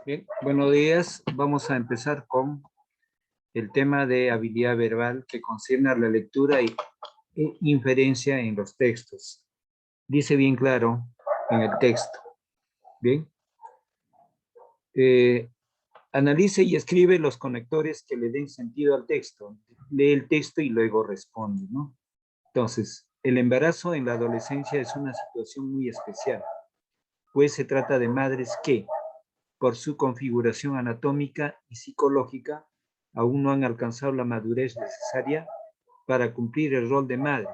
Bien, buenos días. Vamos a empezar con el tema de habilidad verbal que concierne a la lectura e inferencia en los textos. Dice bien claro en el texto. Bien. Analice y escribe los conectores que le den sentido al texto. Lee el texto y luego responde, ¿no? Entonces, el embarazo en la adolescencia es una situación muy especial, pues se trata de madres que, por su configuración anatómica y psicológica, aún no han alcanzado la madurez necesaria para cumplir el rol de madre.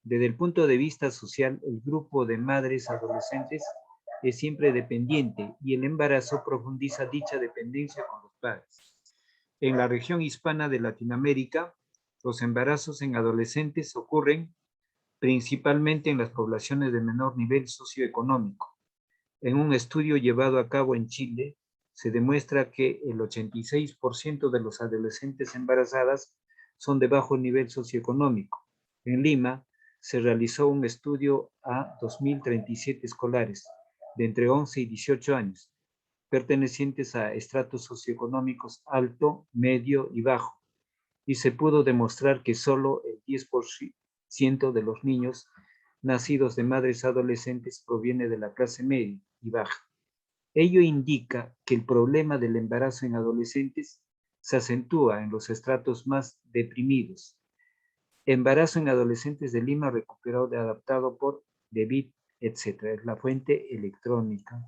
Desde el punto de vista social, el grupo de madres adolescentes es siempre dependiente y el embarazo profundiza dicha dependencia con los padres. En la región hispana de Latinoamérica, los embarazos en adolescentes ocurren principalmente en las poblaciones de menor nivel socioeconómico. En un estudio llevado a cabo en Chile, se demuestra que el 86% de los adolescentes embarazadas son de bajo nivel socioeconómico. En Lima, se realizó un estudio a 2.037 escolares de entre 11 y 18 años, pertenecientes a estratos socioeconómicos alto, medio y bajo, y se pudo demostrar que solo el 10% de los niños nacidos de madres adolescentes proviene de la clase media y baja. Ello indica que el problema del embarazo en adolescentes se acentúa en los estratos más deprimidos. Embarazo en adolescentes de Lima recuperado de adaptado por David, etc. Es la fuente electrónica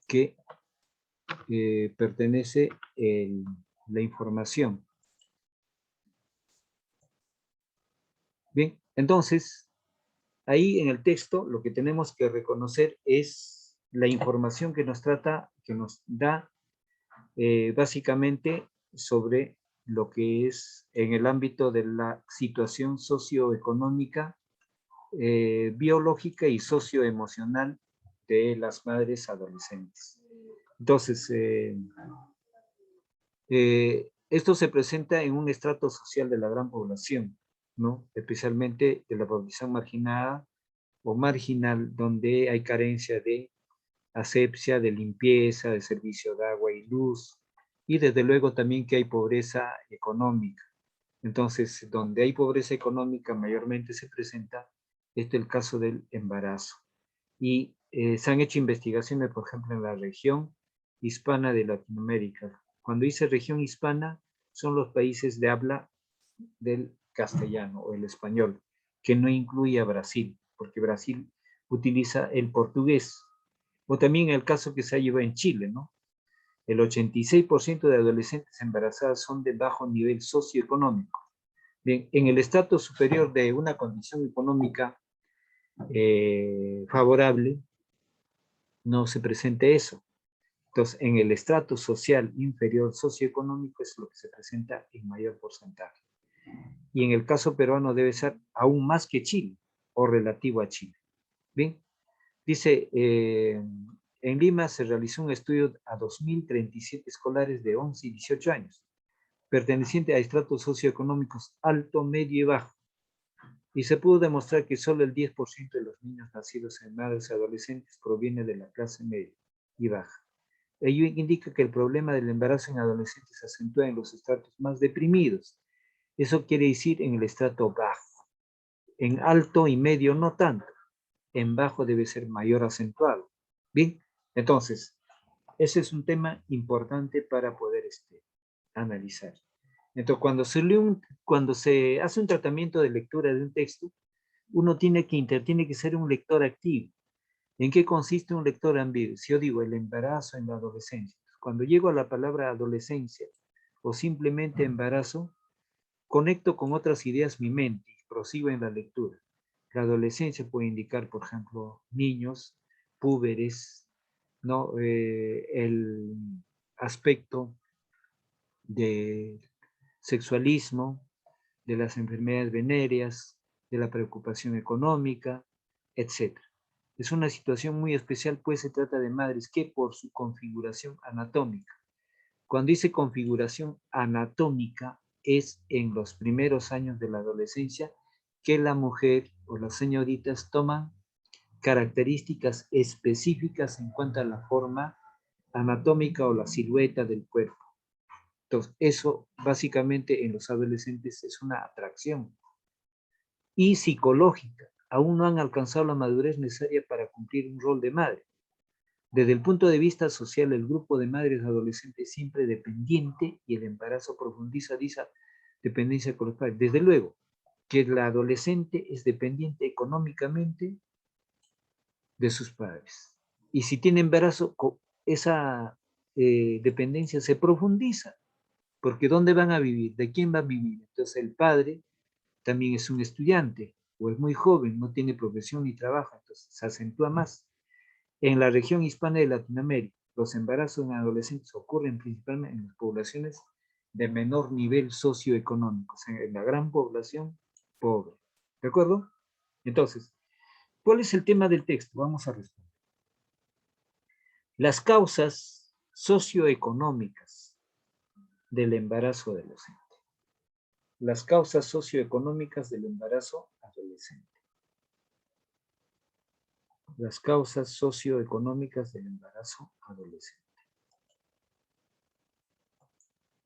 que pertenece la información. Bien, entonces, ahí en el texto lo que tenemos que reconocer es la información que nos da básicamente sobre lo que es en el ámbito de la situación socioeconómica, biológica y socioemocional de las madres adolescentes. Entonces, esto se presenta en un estrato social de la gran población, ¿no? Especialmente de la población marginada o marginal, donde hay carencia de asepsia, de limpieza, de servicio de agua y luz, y desde luego también que hay pobreza económica. Entonces, donde hay pobreza económica, mayormente se presenta el caso del embarazo. Y se han hecho investigaciones, por ejemplo, en la región hispana de Latinoamérica. Cuando dice región hispana, son los países de habla del castellano o el español, que no incluye a Brasil, porque Brasil utiliza el portugués. O también el caso que se ha llevado en Chile, ¿no? El 86% de adolescentes embarazadas son de bajo nivel socioeconómico. Bien, en el estrato superior de una condición económica favorable, no se presenta eso. Entonces, en el estrato social inferior socioeconómico es lo que se presenta en mayor porcentaje. Y en el caso peruano debe ser aún más que Chile o relativo a Chile. Bien, dice, en Lima se realizó un estudio a 2.037 escolares de 11 y 18 años, pertenecientes a estratos socioeconómicos alto, medio y bajo, y se pudo demostrar que solo el 10% de los niños nacidos en madres adolescentes proviene de la clase media y baja. Ello indica que el problema del embarazo en adolescentes se acentúa en los estratos más deprimidos. Eso quiere decir en el estrato bajo. En alto y medio no tanto. En bajo debe ser mayor acentuado. Bien, entonces, ese es un tema importante para poder analizar. Entonces, cuando se hace un tratamiento de lectura de un texto, uno tiene que ser un lector activo. ¿En qué consiste un lector ambiguo? Si yo digo el embarazo en la adolescencia, cuando llego a la palabra adolescencia o simplemente embarazo, conecto con otras ideas mi mente y prosigo en la lectura. La adolescencia puede indicar, por ejemplo, niños, púberes, ¿no? El aspecto de sexualismo, de las enfermedades venéreas, de la preocupación económica, etc. Es una situación muy especial, pues se trata de madres que por su configuración anatómica, cuando dice configuración anatómica, es en los primeros años de la adolescencia que la mujer o las señoritas toman características específicas en cuanto a la forma anatómica o la silueta del cuerpo. Entonces, eso básicamente en los adolescentes es una atracción. Y psicológica. Aún no han alcanzado la madurez necesaria para cumplir un rol de madre. Desde el punto de vista social, el grupo de madres adolescentes es siempre dependiente y el embarazo profundiza dicha dependencia con los padres. Desde luego que la adolescente es dependiente económicamente de sus padres. Y si tiene embarazo, esa dependencia se profundiza, porque ¿dónde van a vivir? ¿De quién va a vivir? Entonces el padre también es un estudiante o es muy joven, no tiene profesión ni trabaja, entonces se acentúa más. En la región hispana de Latinoamérica, los embarazos en adolescentes ocurren principalmente en las poblaciones de menor nivel socioeconómico, o sea, en la gran población pobre. ¿De acuerdo? Entonces, ¿cuál es el tema del texto? Vamos a responder. Las causas socioeconómicas del embarazo adolescente. Las causas socioeconómicas del embarazo adolescente. Las causas socioeconómicas del embarazo adolescente.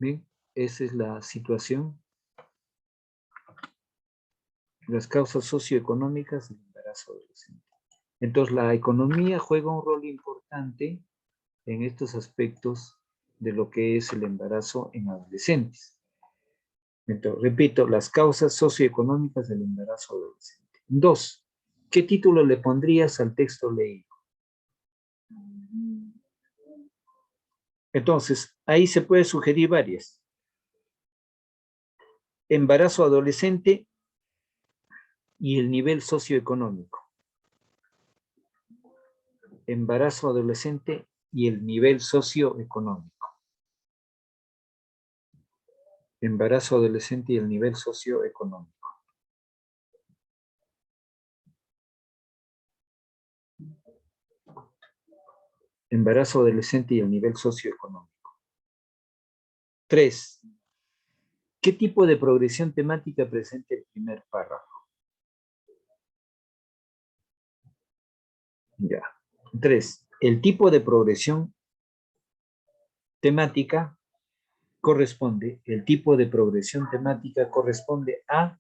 Bien, esa es la situación. Las causas socioeconómicas del embarazo adolescente. Entonces, la economía juega un rol importante en estos aspectos de lo que es el embarazo en adolescentes. Entonces, repito, las causas socioeconómicas del embarazo adolescente. 2. ¿Qué título le pondrías al texto leído? Entonces, ahí se puede sugerir varias. Embarazo adolescente y el nivel socioeconómico. Embarazo adolescente y el nivel socioeconómico. Embarazo adolescente y el nivel socioeconómico. Embarazo adolescente y el nivel socioeconómico. 3. ¿Qué tipo de progresión temática presenta el primer párrafo? Ya. 3. El tipo de progresión temática corresponde, el tipo de progresión temática corresponde a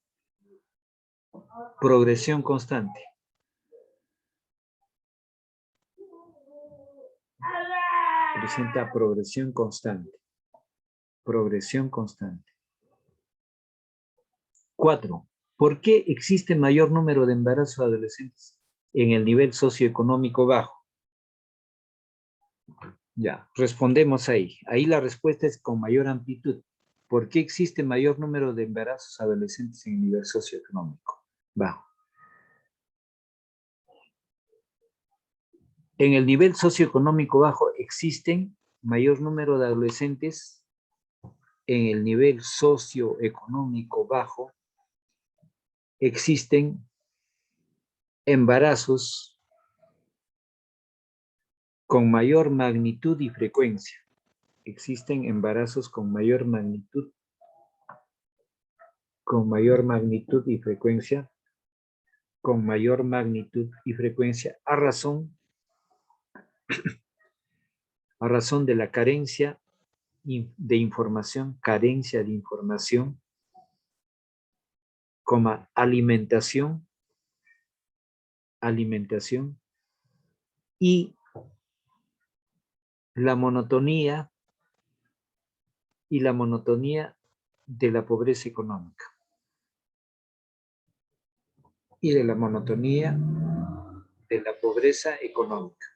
progresión constante. Presenta progresión constante. Progresión constante. 4. ¿Por qué existe mayor número de embarazos adolescentes en el nivel socioeconómico bajo? Ya, respondemos ahí. Ahí la respuesta es con mayor amplitud. ¿Por qué existe mayor número de embarazos adolescentes en el nivel socioeconómico bajo? En el nivel socioeconómico bajo existen mayor número de adolescentes en el nivel socioeconómico bajo. Existen embarazos con mayor magnitud y frecuencia. Existen embarazos con mayor magnitud y frecuencia, a razón de la carencia de información, alimentación y la monotonía de la pobreza económica. Y de la monotonía de la pobreza económica.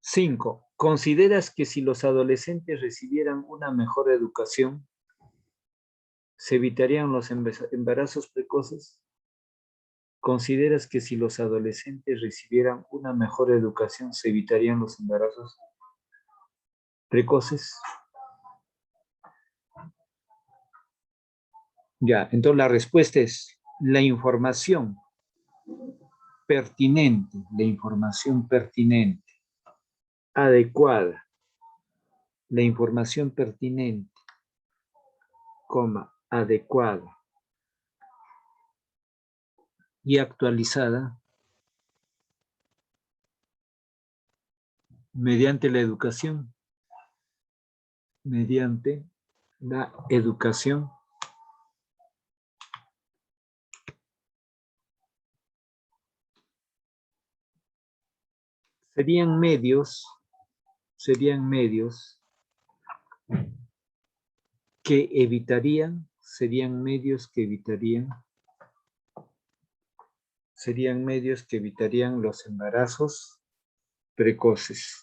Cinco, ¿consideras que si los adolescentes recibieran una mejor educación, se evitarían los embarazos precoces? ¿Consideras que si los adolescentes recibieran una mejor educación, se evitarían los embarazos precoces? Ya, entonces la respuesta es la información pertinente, la información pertinente, adecuada, la información pertinente, coma, adecuada y actualizada mediante la educación, serían medios que evitarían los embarazos precoces.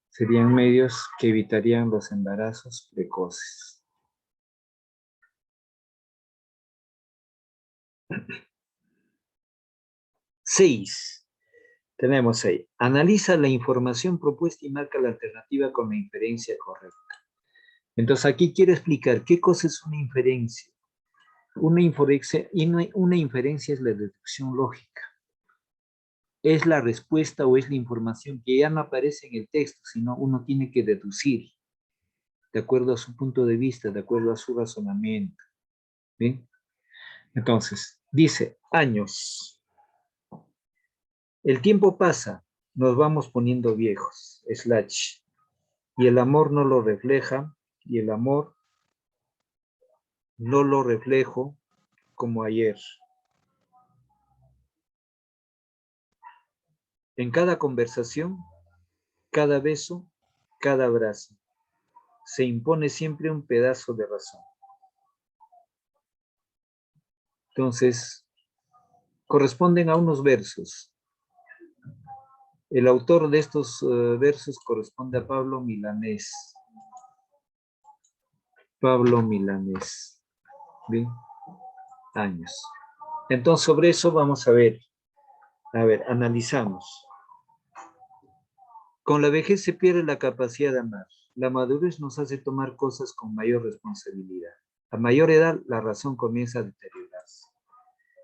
Serían medios que evitarían los embarazos precoces. Seis. Tenemos ahí. Analiza la información propuesta y marca la alternativa con la inferencia correcta. Entonces aquí quiero explicar qué cosa es una inferencia. Una inferencia es la deducción lógica. Es la respuesta o es la información que ya no aparece en el texto, sino uno tiene que deducir de acuerdo a su punto de vista, de acuerdo a su razonamiento. ¿Bien? Entonces, dice, años. El tiempo pasa, nos vamos poniendo viejos, / y el amor no lo refleja, y el amor no lo reflejo como ayer. En cada conversación, cada beso, cada abrazo, se impone siempre un pedazo de razón. Entonces, corresponden a unos versos. El autor de estos versos corresponde a Pablo Milanés. Pablo Milanés. Bien, años. Entonces, sobre eso vamos a ver. A ver, analizamos. Con la vejez se pierde la capacidad de amar. La madurez nos hace tomar cosas con mayor responsabilidad. A mayor edad, la razón comienza a deteriorarse.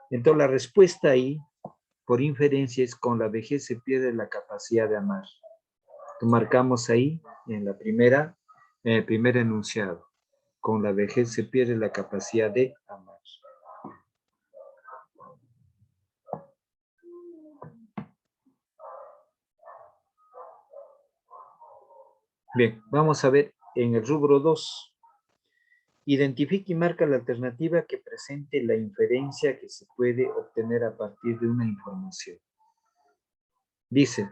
Entonces, la respuesta ahí, por inferencia, es con la vejez se pierde la capacidad de amar. Lo marcamos ahí en el primer enunciado. Con la vejez se pierde la capacidad de amar. Bien, vamos a ver en el rubro 2. Identifica y marca la alternativa que presente la inferencia que se puede obtener a partir de una información. Dice,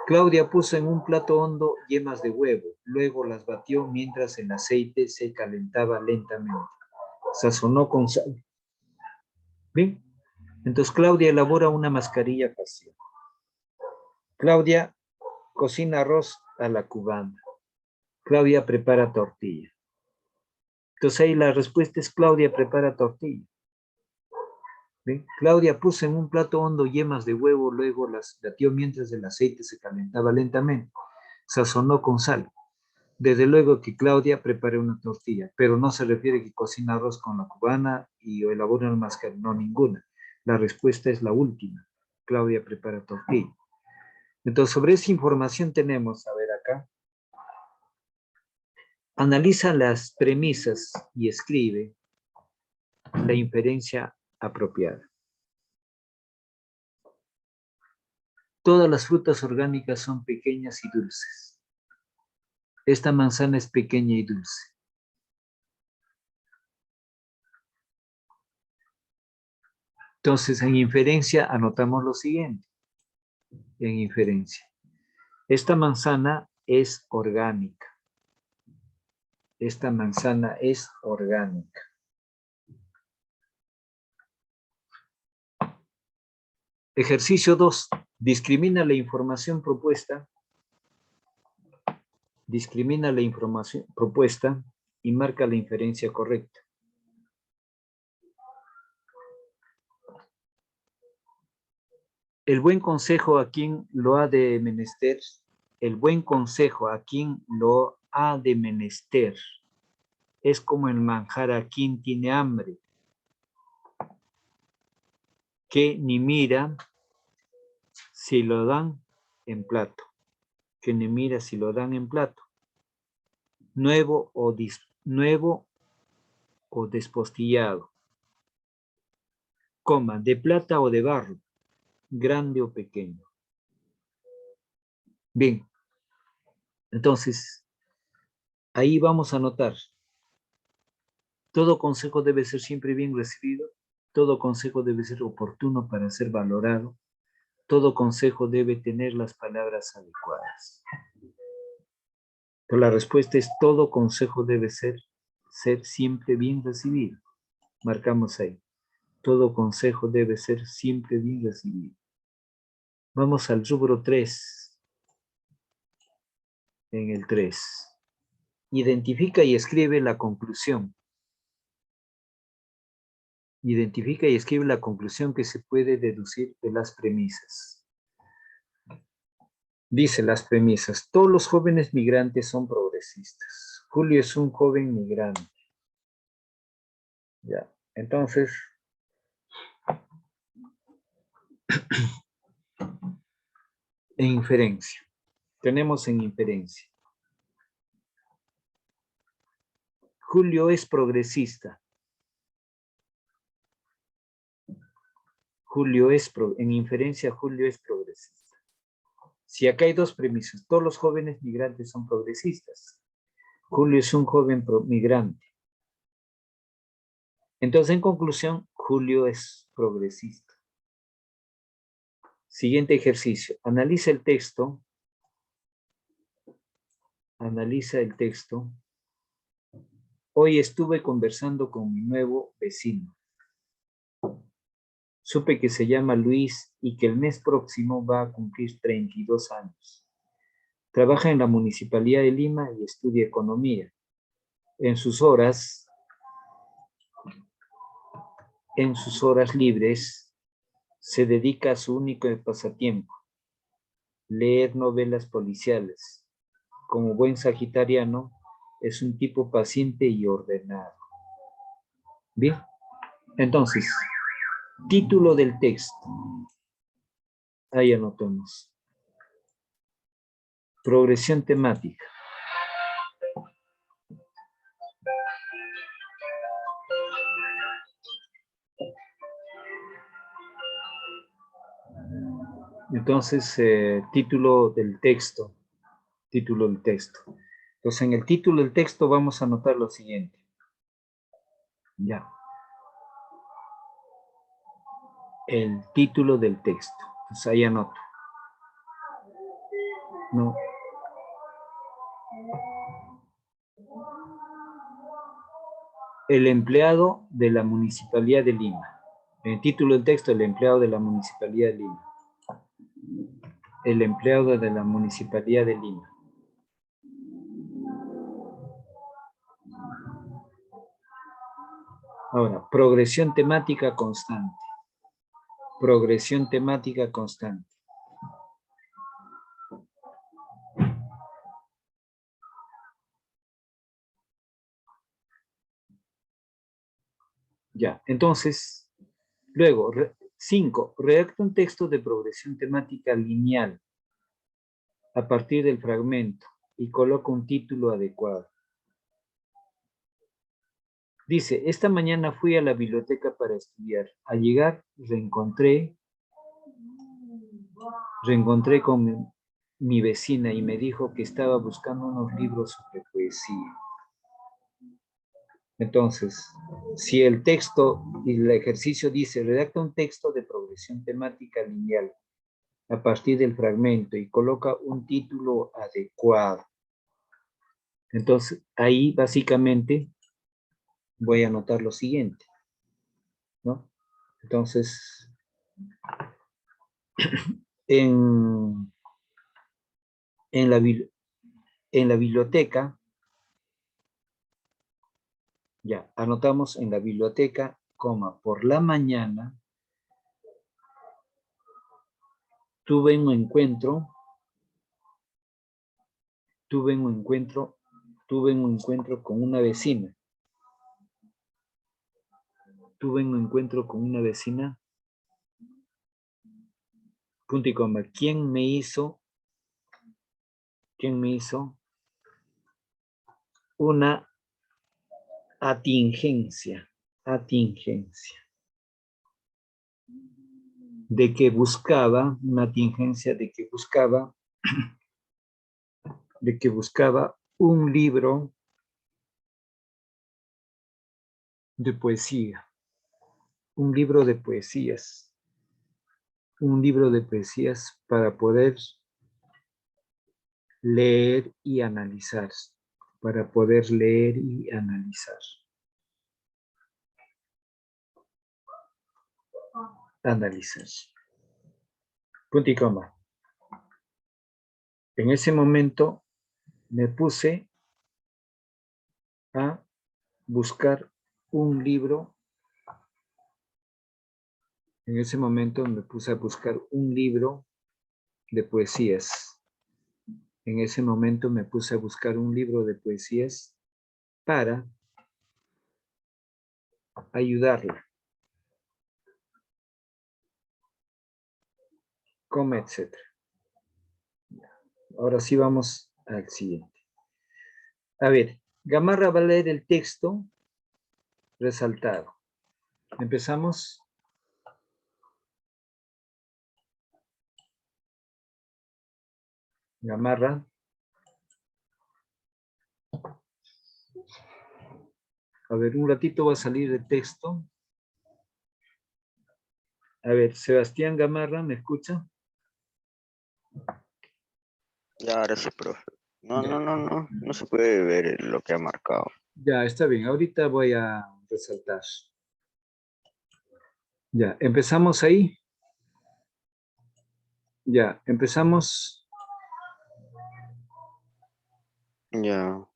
Claudia puso en un plato hondo yemas de huevo, luego las batió mientras el aceite se calentaba lentamente. Sazonó con sal. Bien, entonces Claudia elabora una mascarilla facial. Claudia cocina arroz a la cubana. Claudia prepara tortilla. Entonces ahí la respuesta es Claudia prepara tortilla. ¿Bien? Claudia puso en un plato hondo yemas de huevo, luego las batió mientras el aceite se calentaba lentamente. Sazonó con sal. Desde luego que Claudia prepara una tortilla, pero no se refiere que cocina arroz con la cubana y elabora una mascarilla, no, ninguna. La respuesta es la última. Claudia prepara tortilla. Entonces, sobre esa información tenemos, a ver acá, analiza las premisas y escribe la inferencia apropiada. Todas las frutas orgánicas son pequeñas y dulces. Esta manzana es pequeña y dulce. Entonces, en inferencia, anotamos lo siguiente. En inferencia. Esta manzana es orgánica. Esta manzana es orgánica. Ejercicio 2. Discrimina la información propuesta. Discrimina la información propuesta y marca la inferencia correcta. El buen consejo a quien lo ha de menester. El buen consejo a quien lo ha de menester. Es como el manjar a quien tiene hambre. que ni mira si lo dan en plato. Que ni mira si lo dan en plato. Nuevo o despostillado. Coma, de plata o de barro. Grande o pequeño. Bien. Entonces, ahí vamos a notar. Todo consejo debe ser siempre bien recibido. Todo consejo debe ser oportuno para ser valorado. Todo consejo debe tener las palabras adecuadas. Pero la respuesta es todo consejo debe ser siempre bien recibido. Marcamos ahí. Todo consejo debe ser siempre bien recibido. Vamos al rubro 3. En el 3. Identifica y escribe la conclusión. Identifica y escribe la conclusión que se puede deducir de las premisas. Dice las premisas, todos los jóvenes migrantes son progresistas. Julio es un joven migrante. Ya, entonces, en inferencia. Tenemos en inferencia. Julio es progresista. En inferencia, Julio es progresista. Si acá hay dos premisas, todos los jóvenes migrantes son progresistas. Julio es un joven migrante. Entonces, en conclusión, Julio es progresista. Siguiente ejercicio. Analiza el texto. Analiza el texto. Hoy estuve conversando con mi nuevo vecino. Supe que se llama Luis y que el mes próximo va a cumplir 32 años. Trabaja en la Municipalidad de Lima y estudia economía. En sus horas libres, se dedica a su único pasatiempo, leer novelas policiales. Como buen sagitariano, es un tipo paciente y ordenado. Bien, entonces, título del texto. Ahí anotamos. Progresión temática. Entonces, título del texto. Título del texto. Entonces, en el título del texto vamos a anotar lo siguiente. Ya. El título del texto. Entonces, ahí anoto. No. El empleado de la Municipalidad de Lima. En el título del texto, el empleado de la Municipalidad de Lima. El empleado de la Municipalidad de Lima. Ahora, progresión temática constante. Progresión temática constante. Ya, entonces, luego, 5. Redacta un texto de progresión temática lineal a partir del fragmento y coloca un título adecuado. Dice, esta mañana fui a la biblioteca para estudiar. Al llegar, reencontré con mi vecina y me dijo que estaba buscando unos libros sobre poesía. Entonces, si el texto y el ejercicio dice, redacta un texto de progresión temática lineal a partir del fragmento y coloca un título adecuado. Entonces, ahí básicamente voy a anotar lo siguiente, ¿no? Entonces, en la biblioteca, ya, anotamos en la biblioteca, coma, por la mañana tuve un encuentro con una vecina. Tuve un encuentro con una vecina punto y coma. ¿Quién me hizo una atingencia? Atingencia. De que buscaba, una atingencia de que buscaba un libro de poesía, un libro de poesías, para poder leer y analizar, para poder leer y analizar. Analizar. Punto y coma. En ese momento me puse a buscar un libro. En ese momento me puse a buscar un libro de poesías. En ese momento me puse a buscar un libro de poesías para ayudarla, coma, etc. Ahora sí vamos al siguiente. A ver, Gamarra va a leer el texto resaltado. Empezamos. Gamarra. A ver, un ratito va a salir el texto. A ver, Sebastián Gamarra, ¿me escucha? Ya, ahora sí, profe. Ya. No se puede ver lo que ha marcado. Ya, está bien. Ahorita voy a resaltar. Ya, empezamos ahí. Ya, empezamos. Ya,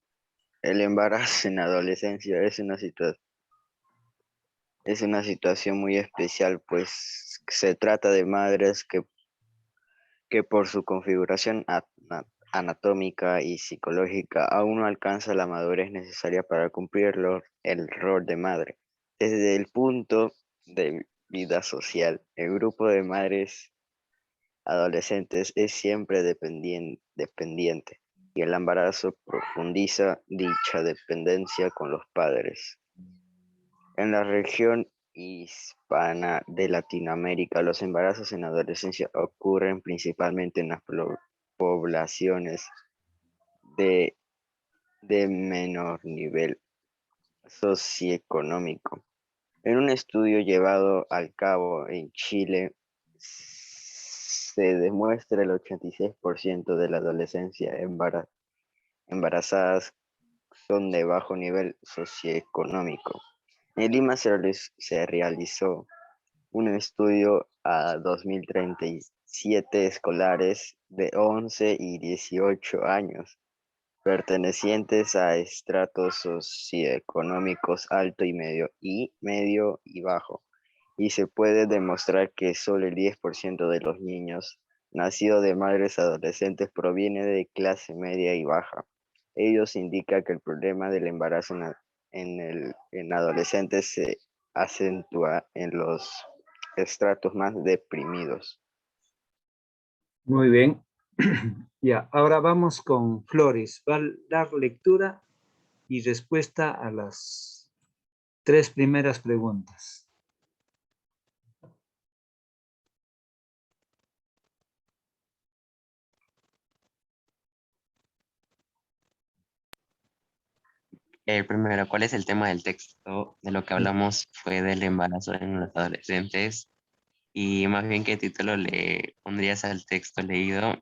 el embarazo en adolescencia es una situación muy especial, pues se trata de madres que por su configuración anatómica y psicológica aún no alcanza la madurez necesaria para cumplir el rol de madre. Desde el punto de vida social, el grupo de madres adolescentes es siempre dependiente y el embarazo profundiza dicha dependencia con los padres. En la región hispana de Latinoamérica, los embarazos en adolescencia ocurren principalmente en las poblaciones de, de menor nivel socioeconómico. En un estudio llevado al cabo en Chile, se demuestra el 86% de la adolescencia embarazadas son de bajo nivel socioeconómico. En Lima se realizó un estudio a 2037 escolares de 11 y 18 años, pertenecientes a estratos socioeconómicos alto medio y bajo, y se puede demostrar que solo el 10% de los niños nacidos de madres adolescentes proviene de clase media y baja. Ellos indican que el problema del embarazo en adolescentes se acentúa en los estratos más deprimidos. Muy bien. Ya, ahora vamos con Flores. Va a dar lectura y respuesta a las 3 primeras preguntas. El primero, ¿cuál es el tema del texto? De lo que hablamos fue del embarazo en los adolescentes y más bien qué título le pondrías al texto leído.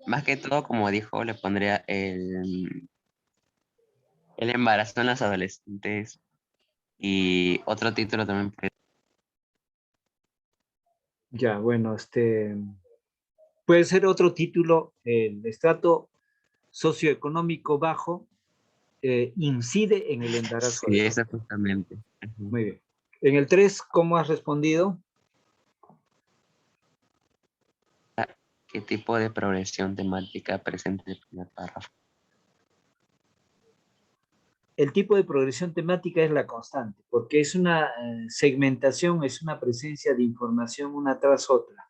Más que todo, como dijo, le pondría el embarazo en los adolescentes y otro título también. Ya, bueno, puede ser otro título, el estrato socioeconómico bajo incide en el embarazo Sí, adolescente. eso justamente. Ujú. Muy bien. En el 3, ¿cómo has respondido? ¿Qué tipo de progresión temática presenta el primer párrafo? el tipo de progresión temática es la constante, porque es una segmentación, es una presencia de información una tras otra,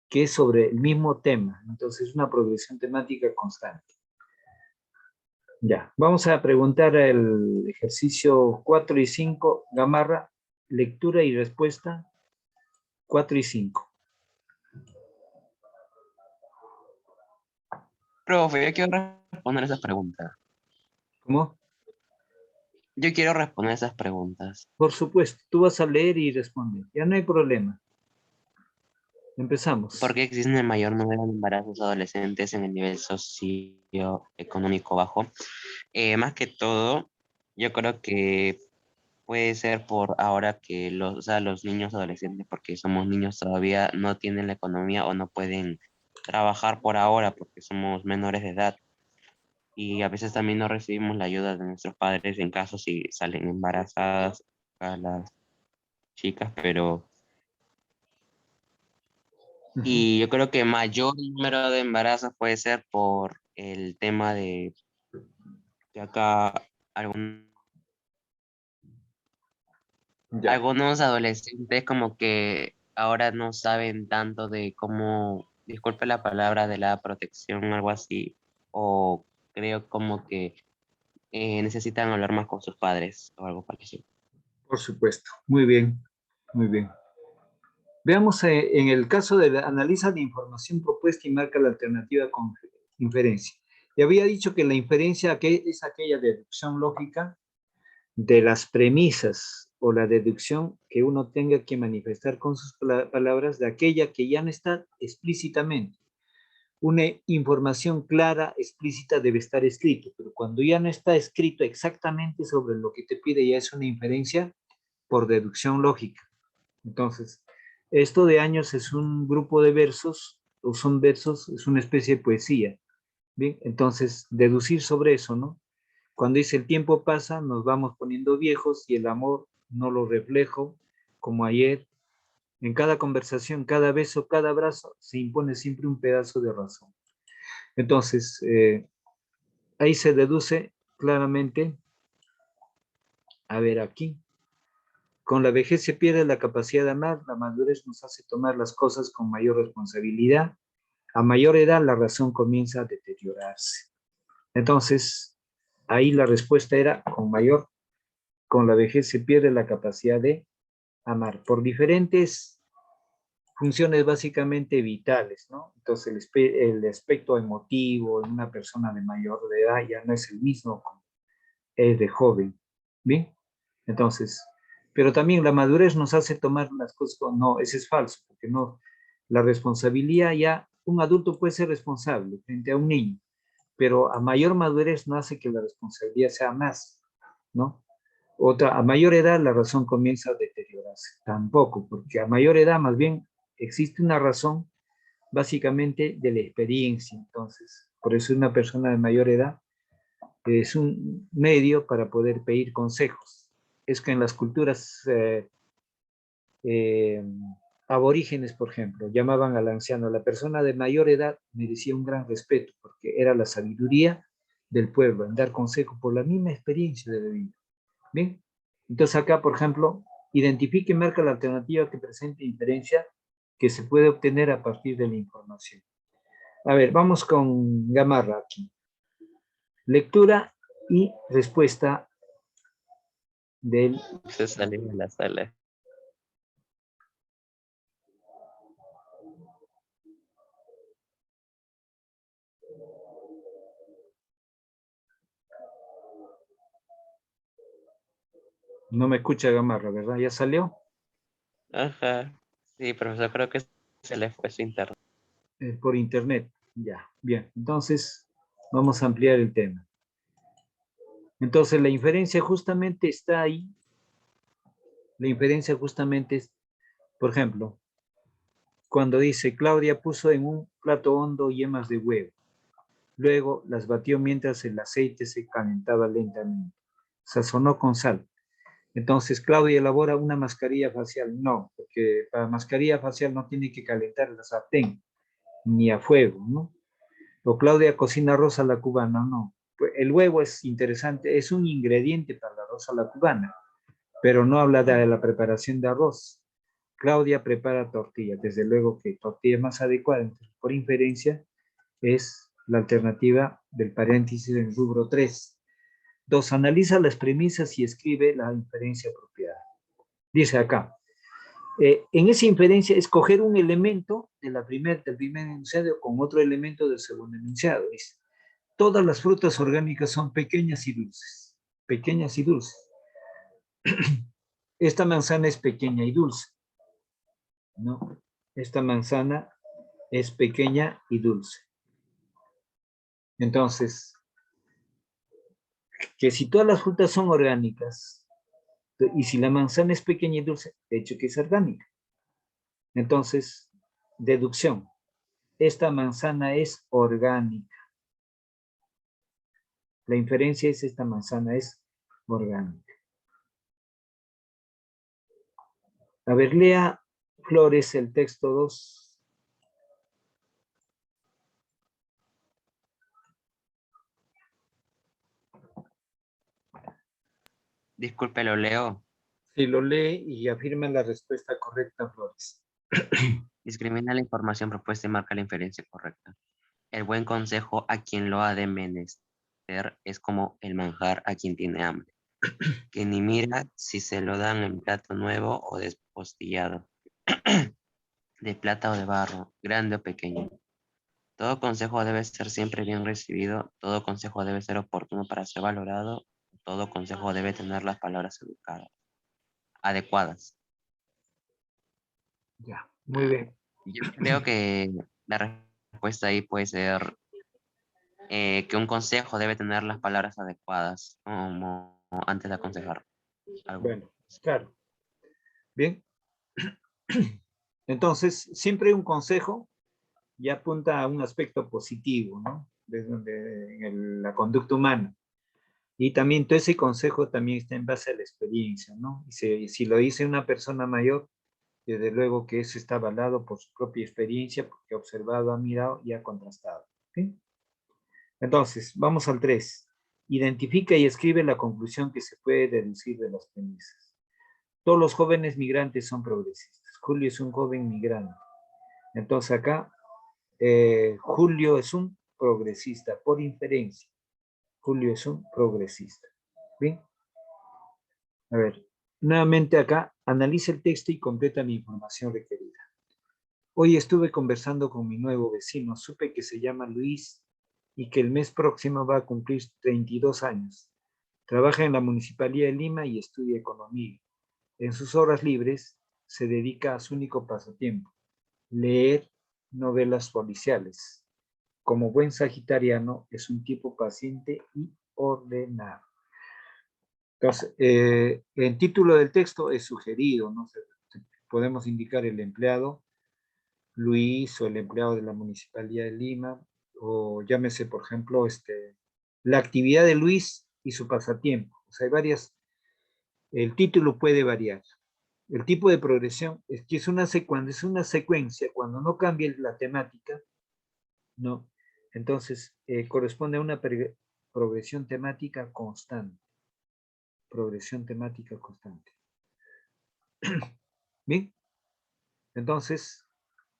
que es sobre el mismo tema. Entonces, es una progresión temática constante. Ya, vamos a preguntar el ejercicio 4 y 5, Gamarra, lectura y respuesta 4 y 5. Profe, yo quiero responder esas preguntas. ¿Cómo? Yo quiero responder esas preguntas. Por supuesto, tú vas a leer y responder. Ya no hay problema. Empezamos. ¿Por qué existe el mayor número de embarazos adolescentes en el nivel socioeconómico bajo? Más que todo, yo creo que puede ser por ahora que o sea, los niños adolescentes, porque somos niños todavía, no tienen la economía o no pueden trabajar por ahora porque somos menores de edad. Y a veces también no recibimos la ayuda de nuestros padres en caso si salen embarazadas a las chicas, pero... Y yo creo que mayor número de embarazos puede ser por el tema de que acá Ya. algunos adolescentes como que ahora no saben tanto de cómo, disculpe la palabra, de la protección, algo así, o creo como que necesitan hablar más con sus padres o algo parecido. Por supuesto. Muy bien. Muy bien. Veamos en el caso de la analiza la información propuesta y marca la alternativa con inferencia. Y había dicho que la inferencia es aquella deducción lógica de las premisas o la deducción que uno tenga que manifestar con sus palabras de aquella que ya no está explícitamente. Una información clara, explícita debe estar escrito, pero cuando ya no está escrito exactamente sobre lo que te pide, ya es una inferencia por deducción lógica. Entonces, esto de años es un grupo de versos, o son versos, es una especie de poesía. Bien, entonces, deducir sobre eso, ¿no? Cuando dice el tiempo pasa, nos vamos poniendo viejos y el amor no lo reflejo como ayer. En cada conversación, cada beso, cada abrazo, se impone siempre un pedazo de razón. Entonces, ahí se deduce claramente, a ver aquí, con la vejez se pierde la capacidad de amar, la madurez nos hace tomar las cosas con mayor responsabilidad, a mayor edad la razón comienza a deteriorarse. Entonces, ahí la respuesta era con la vejez se pierde la capacidad de amar, por diferentes funciones básicamente vitales, ¿no? Entonces, el aspecto emotivo en una persona de mayor edad ya no es el mismo como es de joven, ¿bien? Entonces, pero también la madurez nos hace tomar las cosas, no, eso es falso, porque no, la responsabilidad ya, un adulto puede ser responsable frente a un niño, pero a mayor madurez no hace que la responsabilidad sea más, ¿no? Otra, a mayor edad la razón comienza a deteriorarse, tampoco, porque a mayor edad más bien existe una razón básicamente de la experiencia, entonces, por eso una persona de mayor edad es un medio para poder pedir consejos. Es que en las culturas eh, aborígenes, por ejemplo, llamaban al anciano, la persona de mayor edad merecía un gran respeto, porque era la sabiduría del pueblo, en dar consejo por la misma experiencia de la vida. ¿Bien? Entonces acá, por ejemplo, identifique y marca la alternativa que presenta inferencia que se puede obtener a partir de la información. A ver, vamos con Gamarra aquí. Lectura y respuesta del... Se salen de la sala. No me escucha Gamarra, ¿verdad? ¿Ya salió? Ajá. Sí, profesor, creo que se le fue su internet. Por internet. Ya, bien. Entonces, vamos a ampliar el tema. Entonces, la inferencia justamente está ahí. La inferencia justamente es, por ejemplo, cuando dice, Claudia puso en un plato hondo yemas de huevo. Luego las batió mientras el aceite se calentaba lentamente. Sazonó con sal. Entonces, Claudia elabora una mascarilla facial. No, porque para mascarilla facial no tiene que calentar la sartén, ni a fuego, ¿no? O Claudia cocina arroz a la cubana. No. Pues, el huevo es interesante, es un ingrediente para el arroz a la cubana, pero no habla de la preparación de arroz. Claudia prepara tortilla, desde luego que tortilla más adecuada, entonces, por inferencia, es la alternativa del paréntesis en rubro 3. 2. Analiza las premisas y escribe la inferencia apropiada. Dice acá, en esa inferencia, escoger un elemento del primer enunciado con otro elemento del segundo enunciado. Dice, todas las frutas orgánicas son pequeñas y dulces. Pequeñas y dulces. Esta manzana es pequeña y dulce. ¿No? Esta manzana es pequeña y dulce. Entonces, que si todas las frutas son orgánicas, y si la manzana es pequeña y dulce, de hecho que es orgánica. Entonces, deducción. Esta manzana es orgánica. La inferencia es esta manzana es orgánica. A ver, lea Flores el texto 2. Disculpe, lo leo. Si lo lee y afirma la respuesta correcta, Flores. Discrimina la información propuesta y marca la inferencia correcta. El buen consejo a quien lo ha de menester es como el manjar a quien tiene hambre, que ni mira si se lo dan en plato nuevo o despostillado, de plata o de barro, grande o pequeño. Todo consejo debe ser siempre bien recibido, todo consejo debe ser oportuno para ser valorado, todo consejo debe tener las palabras educadas, adecuadas. Ya, muy bien. Yo creo que la respuesta ahí puede ser que un consejo debe tener las palabras adecuadas como antes de aconsejar algo. Bueno, claro. Bien. Entonces, siempre un consejo ya apunta a un aspecto positivo, ¿no? En la conducta humana. Y también todo ese consejo también está en base a la experiencia, ¿no? Y si lo dice una persona mayor, desde luego que eso está avalado por su propia experiencia, porque ha observado, ha mirado y ha contrastado. ¿Sí? Entonces, vamos al 3. Identifica y escribe la conclusión que se puede deducir de las premisas. Todos los jóvenes migrantes son progresistas. Julio es un joven migrante. Entonces acá, Julio es un progresista, por inferencia. Julio es un progresista. ¿Bien? A ver, nuevamente acá, analiza el texto y completa la información requerida. Hoy estuve conversando con mi nuevo vecino. Supe que se llama Luis y que el mes próximo va a cumplir 32 años. Trabaja en la Municipalidad de Lima y estudia economía. En sus horas libres se dedica a su único pasatiempo, leer novelas policiales. Como buen sagitariano, es un tipo paciente y ordenado. Entonces, el título del texto es sugerido, ¿no? Podemos indicar el empleado Luis o el empleado de la Municipalidad de Lima, o llámese, por ejemplo, la actividad de Luis y su pasatiempo. O sea, hay varias, el título puede variar. El tipo de progresión es que cuando es una secuencia, cuando no cambia la temática, ¿no? Entonces, corresponde a una progresión temática constante. Progresión temática constante. Bien, entonces,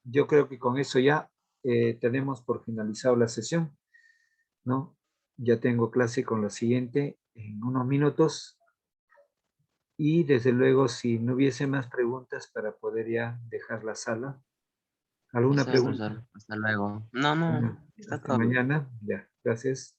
yo creo que con eso ya tenemos por finalizado la sesión, ¿no? Ya tengo clase con la siguiente en unos minutos y desde luego si no hubiese más preguntas para poder ya dejar la sala. ¿Alguna Está bien, pregunta? profesor. Hasta luego. No, Bueno, está hasta todo bien. mañana. Ya, gracias.